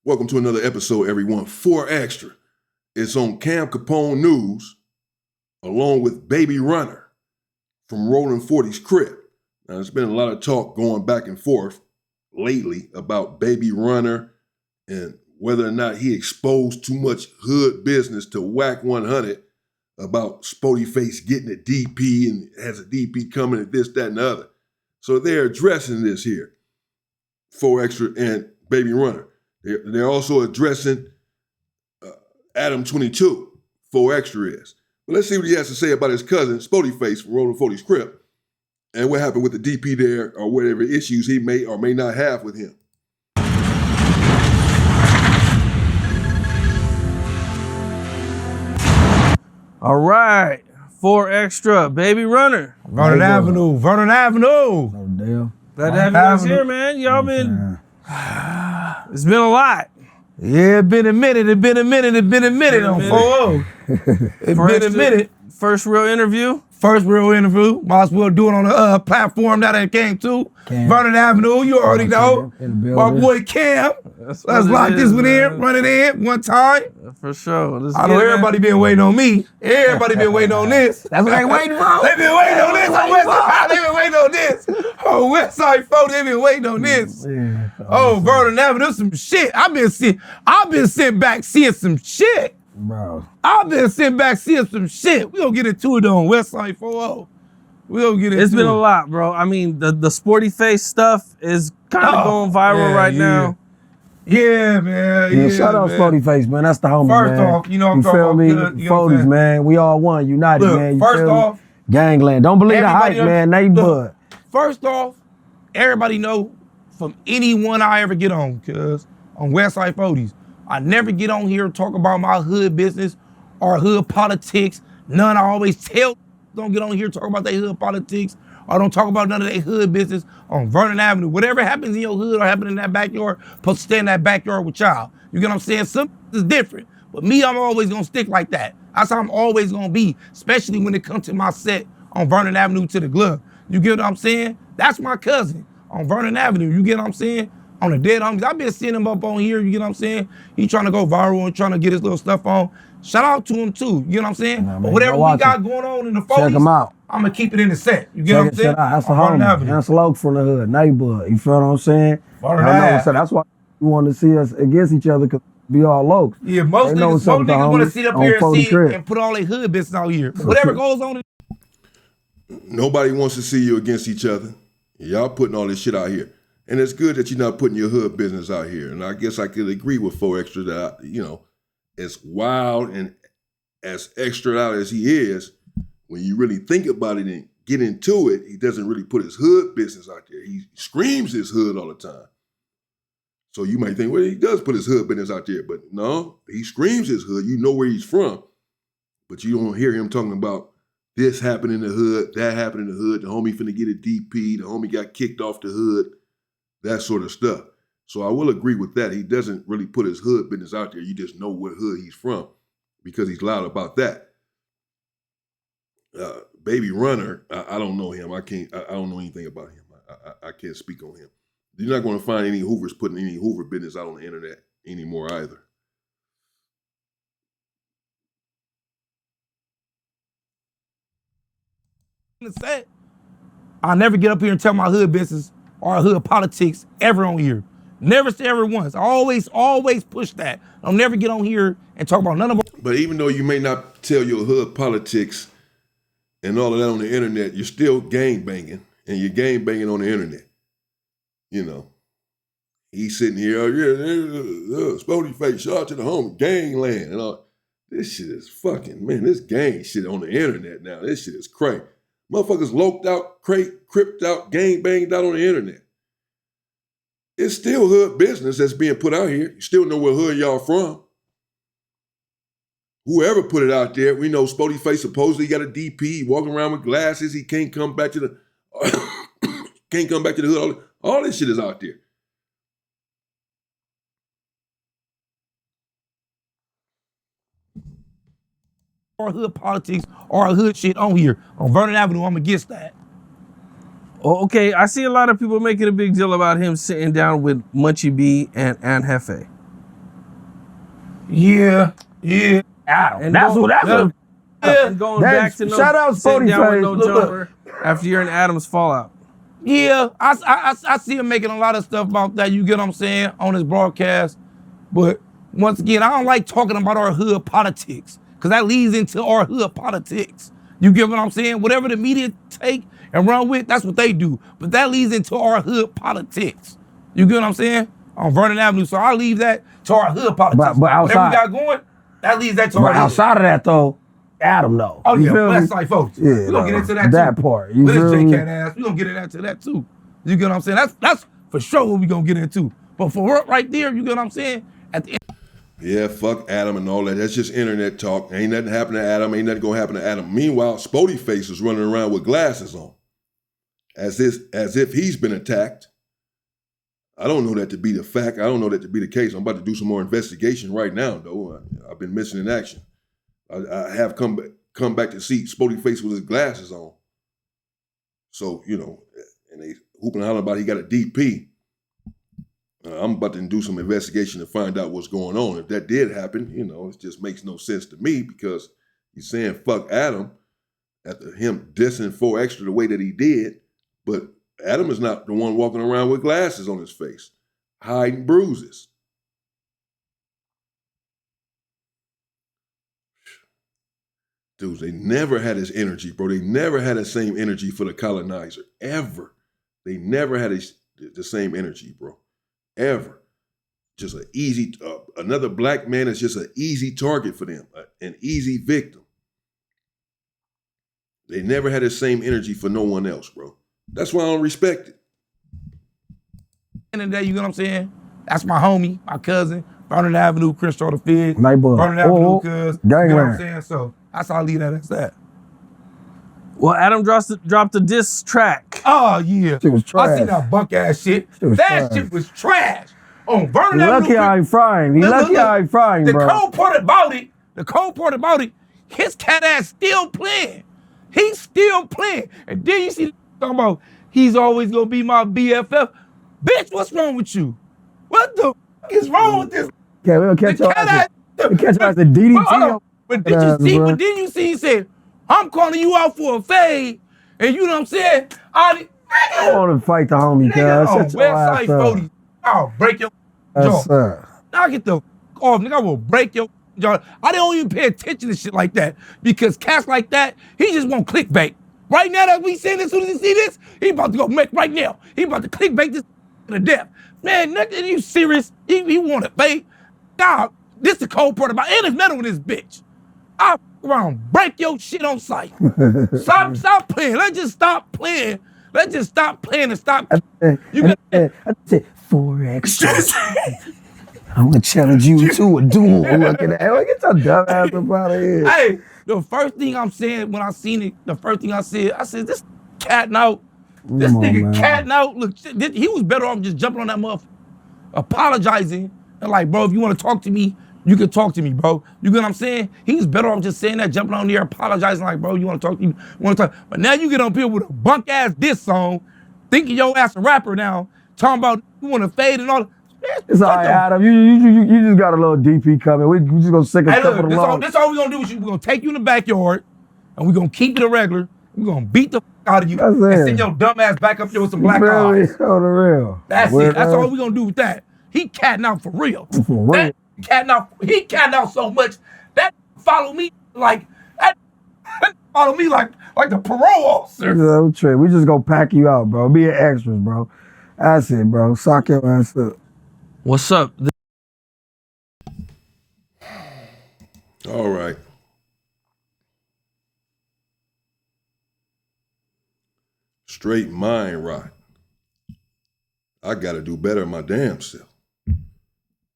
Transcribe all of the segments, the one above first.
Welcome to another episode, everyone. 4Extra. It's on Cam Capone News, along with Baby Runner from Rolling 40's crib. Now, there's been a lot of talk going back and forth lately about Baby Runner and whether or not he exposed too much hood business to Whack 100 about Spoetyface getting a DP and has a DP coming and this, that, and the other. So they're addressing this here, 4Extra and Baby Runner. They're also addressing Adam 22, 4Extra is. But let's see what he has to say about his cousin, Spoetyface from Rolling 40's crib, and what happened with the DP there or whatever issues he may or may not have with him. All right, 4Extra, Baby Runner. Vernon Avenue. Glad to have you guys here, man. Y'all been, it's been a lot. Yeah, it been a minute on 4-0. It's been a minute. First real interview. Might as well do it on a platform that it came to. Vernon Avenue, you already know. My boy Cam. Let's lock this one in, run it in one time. For sure. I know everybody been waiting on me. Everybody been waiting on this. That's what they waiting for. They been waiting on this on Westside. They been waiting on this. Oh, Westside folks, they been waiting on this. Oh, Vernon Avenue, some shit. I've been sitting back seeing some shit. Bro. I've been sitting back seeing some shit. We gonna get into it on Westside 4-0. We gonna get into it. It's been a lot, bro. I mean, the Spoetyface stuff is kind of going viral right now. Yeah, man. Yeah, shout out Spoetyface, man. That's the homie, First man. off, you know what I'm you talking feel about, me? good, you know what I'm 40s, saying? man. We all one, united, Look, man. You first feel me? off, Gangland. Don't believe the hype, everybody man. They bud. First off, everybody know from anyone I ever get on, cuz on Westside 40s, I never get on here and talk about my hood business or hood politics. None. I always tell don't get on here and talk about their hood politics or don't talk about none of their hood business on Vernon Avenue. Whatever happens in your hood or happens in that backyard, supposed to stay in that backyard with y'all. You get what I'm saying? Some is different. But me, I'm always gonna stick like that. That's how I'm always gonna be, especially when it comes to my set on Vernon Avenue to the Glove. You get what I'm saying? That's my cousin on Vernon Avenue. You get what I'm saying? On the dead homies. I've been seeing him up on here, you get what I'm saying? He trying to go viral and trying to get his little stuff on. Shout out to him too, you get what I'm saying? Nah, man, but whatever we got going on in the 40s, check him out. I'm gonna keep it in the set. You get what I'm saying? That's the On Vernon homie. Avenue. That's a local from the hood. Neighborhood. You feel what I'm saying? Vernon I know Ave. so that's why you want to see us against each other because we all local. Yeah, most They know niggas what's up with the want to homies sit up on here and 40 see crib. and put all their hood business out here. Whatever goes on. Nobody wants to see you against each other. Y'all putting all this shit out here. And it's good that you're not putting your hood business out here. And I guess I could agree with 4Extra that, as wild and as extra out as he is, when you really think about it and get into it, he doesn't really put his hood business out there. He screams his hood all the time. So you might think, well, he does put his hood business out there. But no, he screams his hood. You know where he's from. But you don't hear him talking about this happened in the hood, that happened in the hood, the homie finna get a DP, the homie got kicked off the hood. That sort of stuff. So I will agree with that. He doesn't really put his hood business out there. You just know what hood he's from because he's loud about that. Baby Runner, I don't know him. I don't know anything about him. I can't speak on him. You're not going to find any Hoovers putting any Hoover business out on the internet anymore either. I never get up here and tell my hood business or hood politics ever on here. Never say ever once. I always push that. I'll never get on here and talk about none of them. But even though you may not tell your hood politics and all of that on the internet, you're still gang banging, and you're gang banging on the internet. You know, he's sitting here, Spoetyface, shout out to the home, gangland, and all. This shit is fucking, man, this gang shit on the internet now, this shit is crazy. Motherfuckers loped out, cripped out, gang banged out on the internet. It's still hood business that's being put out here. You still know where hood y'all from. Whoever put it out there, we know Spoetyface supposedly got a DP, walking around with glasses, he can't come back to the hood. All this shit is out there. Or hood politics or hood shit on here. On Vernon Avenue, I'm against that. Oh, okay, I see a lot of people making a big deal about him sitting down with Munchie B and Hefe. Yeah. Adam. And That's what. And going back to shout out sitting down with Spoetyface. no jumper after you're in Adam's fallout. Yeah, I see him making a lot of stuff about that, you get what I'm saying, on his broadcast. But once again, I don't like talking about our hood politics, because that leads into our hood politics. You get what I'm saying? Whatever the media take and run with, that's what they do. But that leads into our hood politics. You get what I'm saying? On Vernon Avenue. So I leave that to our hood politics. But outside, whatever we got going, that leads that to our hood. But outside of that though, Adam though. Oh yeah, feel well, me? that's like folks. Yeah, We're gonna get into that too. That part. You With feel this me? J-Cat ass, we're gonna get into that too. You get what I'm saying? That's for sure what we gonna get into. But for right there, you get what I'm saying? At the end. Yeah, fuck Adam and all that. That's just internet talk. Ain't nothing happen to Adam. Ain't nothing gonna happen to Adam. Meanwhile, Spoetyface is running around with glasses on, as if he's been attacked. I don't know that to be the fact. I don't know that to be the case. I'm about to do some more investigation right now, though. I've been missing in action. I have come back to see Spoetyface with his glasses on. So, you know, and they hooping and hollering about he got a DP. I'm about to do some investigation to find out what's going on. If that did happen, you know, it just makes no sense to me, because he's saying fuck Adam after him dissing 4Extra the way that he did. But Adam is not the one walking around with glasses on his face, hiding bruises. Dudes, they never had his energy, bro. They never had the same energy for the colonizer, ever. They never had the same energy, bro, ever. Just an easy, another black man is just an easy target for them, an easy victim. They never had the same energy for no one else, bro. That's why I don't respect it. End of the day, you know what I'm saying? That's my homie, my cousin, Vernon Avenue, Crenshaw the Fig. Neighbor. Vernon Avenue, cuz. You know what I'm Gangland. saying? So that's how I leave that as that. Well, Adam dropped a diss track. Oh, yeah. Shit was trash. I seen that bunk ass shit. Shit was That trash. shit was trash. On Vernon He Avenue. lucky I ain't frying. He lucky I ain't frying, The bro. cold part about it, his cat ass still playing. He's still playing. And then you see talking about he's always gonna be my BFF. Bitch, what's wrong with you? What the fuck is wrong with this? Okay, we'll catch your ass. We'll catch your ass at DDT. But did you see he said, I'm calling you out for a fade, and you know what I'm saying? I want to fight the homie, Nigga, cuz. on Shut your ass website up. 40, I'll break your Yes, jaw. sir. Now get the off, nigga. I will break your jaw. I don't even pay attention to shit like that, because cats like that, he just want clickbait. Right now that we saying this, as soon as he see this, he about to go make right now. He about to clickbait this to death. Man, nigga, you serious? You want to fake? Nah, this the cold part about it. And it's metal in this bitch. I'll around break your shit on sight. Stop playing. Let's just stop playing. Let's just stop playing and stop. You got I said 4Extra. I'm gonna challenge you to a duel. Look at that. Hey, get your dumb ass up out of here. Hey, the first thing I'm saying when I seen it, the first thing I said, this catting out. This Come on, nigga man. catting out. Look, he was better off just jumping on that motherfucker, apologizing, and like, bro, if you want to talk to me, you can talk to me, bro. You get what I'm saying? He was better off just saying that, jumping on there, apologizing, like, bro, you want to talk to me? Want to talk? But now you get up here with a bunk ass diss song, thinking your ass a rapper now, talking about you want to fade and all. Man, It's all right, Adam. You just got a little DP coming. We just gonna sick a Hey, couple look, of long. this all we gonna do is we're gonna take you in the backyard, and we're gonna keep it irregular. We're gonna beat the out of you That's and it. send your dumb ass back up there with some black Really? eyes. On the real. That's Weird it. That's ass. all we're gonna do with that. He catting out for real. For real. That catting out. He catting out so much that follow me like that. Follow me like the parole officer. No trick. We just gonna pack you out, bro. Be an extras, bro. That's it, bro. Sock your ass up. What's up? All right. Straight mind rot. I gotta do better in my damn self.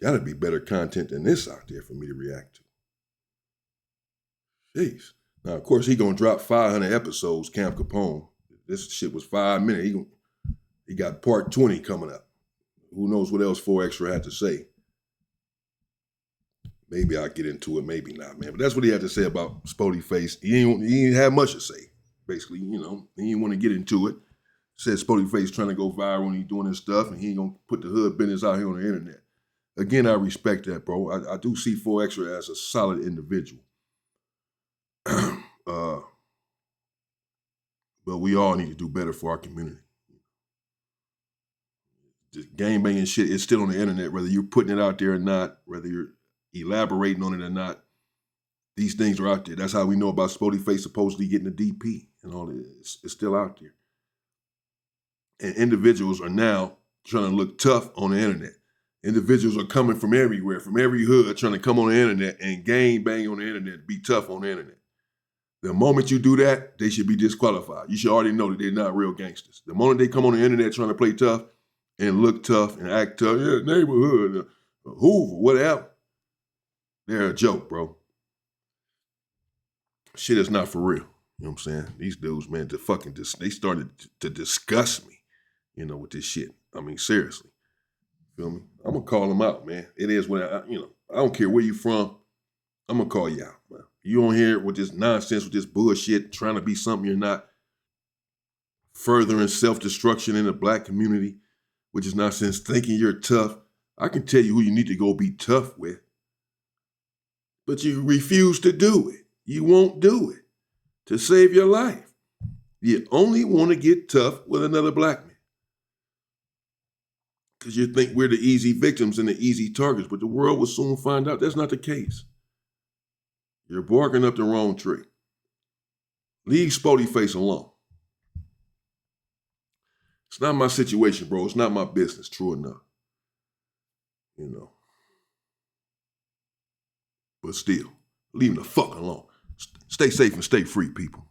Gotta be better content than this out there for me to react to. Jeez. Now, of course, he gonna drop 500 episodes, Camp Capone. This shit was 5 minutes. He got part 20 coming up. Who knows what else 4Extra had to say. Maybe I'll get into it, maybe not, man. But that's what he had to say about Spoetyface. He ain't have much to say, basically. You know, he didn't want to get into it. Said Spoetyface trying to go viral and he doing his stuff, and he ain't gonna put the hood business out here on the internet. again, I respect that, bro. I do see 4Extra as a solid individual. But we all need to do better for our community. Just gang banging shit is still on the internet, whether you're putting it out there or not, whether you're elaborating on it or not. These things are out there. That's how we know about Spoetyface supposedly getting a DP and all this. It's still out there. And individuals are now trying to look tough on the internet. Individuals are coming from everywhere, from every hood, trying to come on the internet and gang bang on the internet, be tough on the internet. The moment you do that, they should be disqualified. You should already know that they're not real gangsters. The moment they come on the internet trying to play tough and look tough and act tough, yeah, neighborhood, Hoover, whatever, they're a joke, bro. Shit is not for real. You know what I'm saying? These dudes, man, they started to disgust me, with this shit. I mean, seriously. Feel me? I'm going to call them out, man. It is what I don't care where you from. I'm going to call you out, man. You on here with this nonsense, with this bullshit, trying to be something you're not, furthering self-destruction in the black community, which is nonsense, thinking you're tough. I can tell you who you need to go be tough with, but you refuse to do it. You won't do it to save your life. You only want to get tough with another black man because you think we're the easy victims and the easy targets, but the world will soon find out that's not the case. You're barking up the wrong tree. Leave Spoetyface alone. It's not my situation, bro. It's not my business, true enough. But still, leave him the fuck alone. Stay safe and stay free, people.